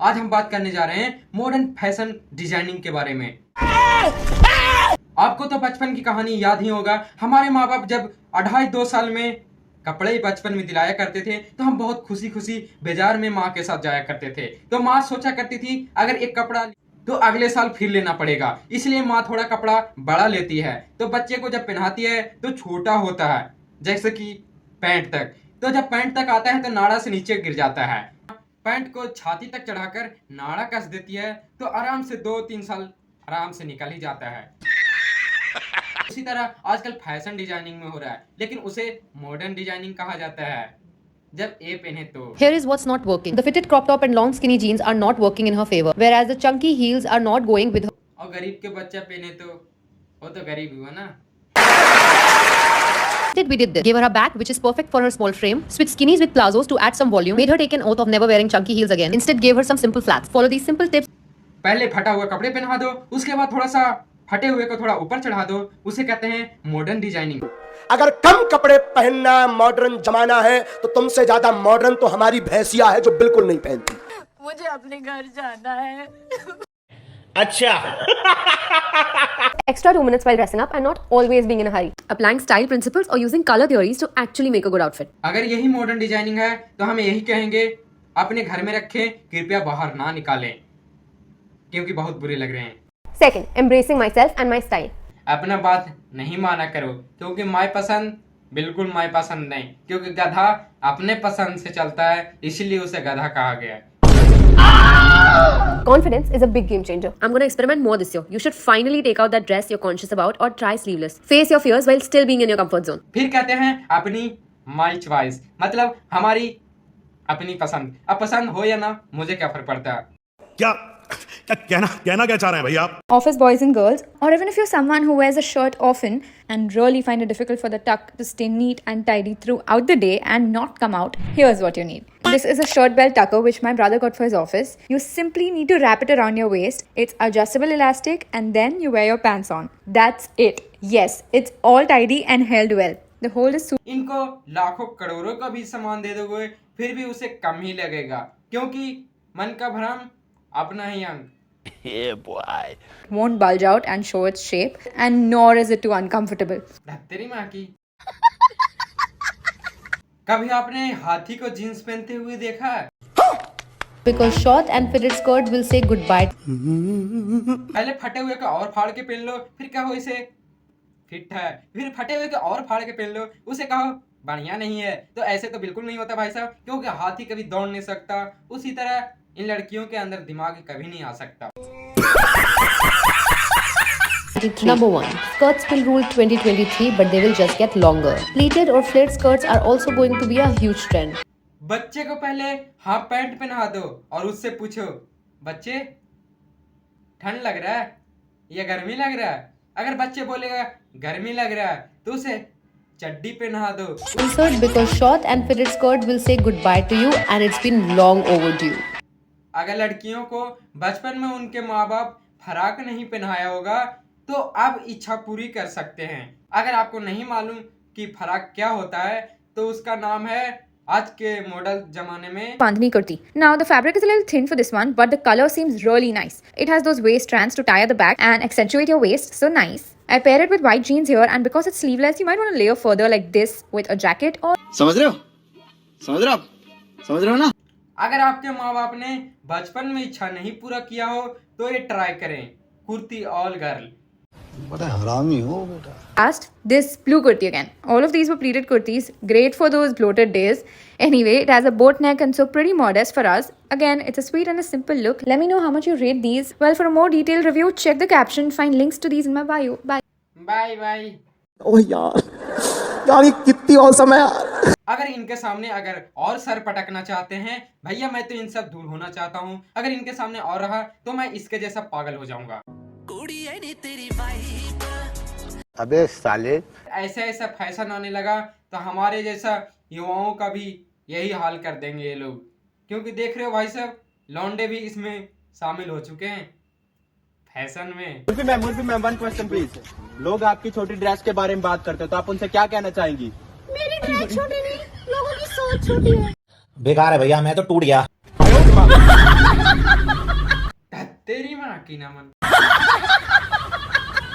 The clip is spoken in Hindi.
आज हम बात करने जा रहे हैं मॉडर्न फैशन डिजाइनिंग के बारे में। आपको तो बचपन की कहानी याद ही होगा। हमारे माँ बाप जब 2.5-2 साल में कपड़े बचपन में दिलाया करते थे तो हम बहुत खुशी खुशी बाजार में माँ के साथ जाया करते थे। तो माँ सोचा करती थी अगर एक कपड़ा तो अगले साल फिर लेना पड़ेगा, इसलिए माँ थोड़ा कपड़ा बड़ा लेती है। तो बच्चे को जब पहनाती है तो छोटा होता है, जैसे कि पैंट तक। तो जब पैंट तक आता है तो नाड़ा से नीचे गिर जाता है। पैंट को छाती तक चढ़ाकर नाड़ा कस देती है तो आराम से 2-3 साल आराम से निकल ही जाता है। इसी तरह आजकल फैशन डिजाइनिंग में हो रहा है, लेकिन उसे मॉडर्न डिजाइनिंग कहा जाता है। जब ये पहने तो Here is what's not working. The fitted crop top and long skinny jeans are not working in her favor, whereas the chunky heels are not going with her. और गरीब के बच्चा पहने तो वो तो गरीब हुआ ना। Instead, we did this. Gave her a back, which is perfect for her small frame. Switched skinnies with plazos to add some volume. Made her take an oath of never wearing chunky heels again. Instead, gave her some simple flats. Follow these simple tips. पहले फटा हुआ कपड़े पहना दो, उसके बाद थोड़ा सा फटे हुए को थोड़ा ऊपर चढ़ा दो। उसे कहते हैं मॉडर्न डिजाइनिंग। अगर कम कपड़े पहनना मॉडर्न जमाना है तो तुमसे ज्यादा मॉडर्न तो हमारी भैंसिया है जो बिल्कुल नहीं पहनती। मुझे अपने घर जाना है। अच्छा। Extra 2 minutes while dressing up and not always being in a hurry. Applying style principles or using color theories to actually make a good outfit. अगर यही मॉडर्न डिजाइनिंग है तो हम यही कहेंगे अपने घर में रखें, कृपया बाहर ना निकालें क्योंकि बहुत बुरे लग रहे हैं। Second, embracing myself and my style. अपना बात नहीं माना करो क्योंकि माय पसंद बिल्कुल माय पसंद नहीं, क्योंकि गधा अपने पसंद से चलता है, इसलिए उसे गधा कहा गया है। Confidence is a big game changer. I'm going to experiment more this year. You should finally take out that dress you're conscious about or try sleeveless. Face your fears while still being in your comfort zone. फिर कहते हैं अपनी माई चॉइस, मतलब हमारी अपनी पसंद। अब पसंद हो या ना, मुझे क्या फर्क पड़ता है। क्या कहना क्या चाह रहे हैं भैया आप? Office boys and girls, or even if you're someone who wears a shirt often and really find it difficult for the tuck to stay neat and tidy throughout the day and not come out, here's what you need. This is a shirt belt tucker which my brother got for his office. You simply need to wrap it around your waist. It's adjustable elastic and then you wear your pants on. That's it. Yes, it's all tidy and held well. The whole is इनको लाखों करोड़ों का भी सामान दे दोगे फिर भी उसे कम ही लगेगा, क्योंकि मन का भ्रम अपना ही अंग। won't bulge out and show its shape, and nor is it too uncomfortable. तेरी माँ की। कभी आपने हाथी को जीन्स पहनते हुए देखा है? Because short and fitted skirt will say goodbye. पहले फटे हुए का और फाड़ के पहन लो, फिर कहो इसे फिट है। फिर फटे हुए का और फाड़ के पहन लो, उसे कहो बढ़िया नहीं है। तो ऐसे तो बिल्कुल नहीं होता भाई साहब, क्योंकि हाथी कभी दौड़ नहीं सकता, उसी तरह इन लड़कियों के अंदर दिमाग कभी नहीं आ सकता। Number 1. Skirts will rule 2023, but they will just get longer. Pleated or flared skirts are also going to be a huge trend. बच्चे को पहले हाफ पैंट पहना दो और उससे पूछो, बच्चे ठंड लग रहा है या गर्मी लग रहा है? अगर बच्चे बोलेगा गर्मी लग रहा है तो उसे चड्डी पहना दो। Insert because short and fitted skirt will say goodbye to you and it's been long overdue. अगर लड़कियों को बचपन में उनके माँ बाप फराक नहीं पहनाया होगा तो अब इच्छा पूरी कर सकते हैं। अगर आपको नहीं मालूम कि फराक क्या होता है तो उसका नाम है आज के मॉडल जमाने में Bandhani kurti. Now the fabric is a little thin for this one, but the color seems really nice. It has those waist strands to tie at the back and accentuate your waist, so nice. I pair it with white jeans here, and because it's sleeveless, you might want to layer further like this with a jacket or. समझ रहे हो ना? अगर आपके माँ बाप ने बचपन में इच्छा नहीं पूरा किया हो तो ये ट्राई करें, कुर्ती ऑल गर्ल। बड़ा हरामी हो बेटा। Last, this blue kurti again. All of these were pleated kurtis, great for those bloated days. Anyway, it has a boat neck and so pretty modest for us. Again, it's a sweet and a simple look. Let me know how much you rate these. Well, for a more detailed review, check the caption. Find links to these in my bio. Bye. Bye bye. Oh यार ये कितनी औसम है यार। अगर इनके सामने अगर और सर पटकना चाहते हैं भैया, मैं तो इन सब दूर होना चाहता हूँ। अगर इनके सामने और रहा तो मैं इसके जैसा पागल हो जाऊंगा। अबे साले, ऐसा ऐसा फैशन आने लगा तो हमारे जैसा युवाओं का भी यही हाल कर देंगे ये लोग, क्योंकि देख रहे हो भाई साहब लौंडे भी इसमें शामिल हो चुके हैं फैशन में। मुर्फी मैम 1 क्वेश्चन प्लीज। लोग आपकी छोटी ड्रेस के बारे में बात करते हो तो आप उनसे क्या कहना चाहेंगी? मेरी ड्रेस छोटी नहीं, लोगों की सोच छोटी है। बेकार है भैया, मैं तो टूट गया। नहीं बना की ना मन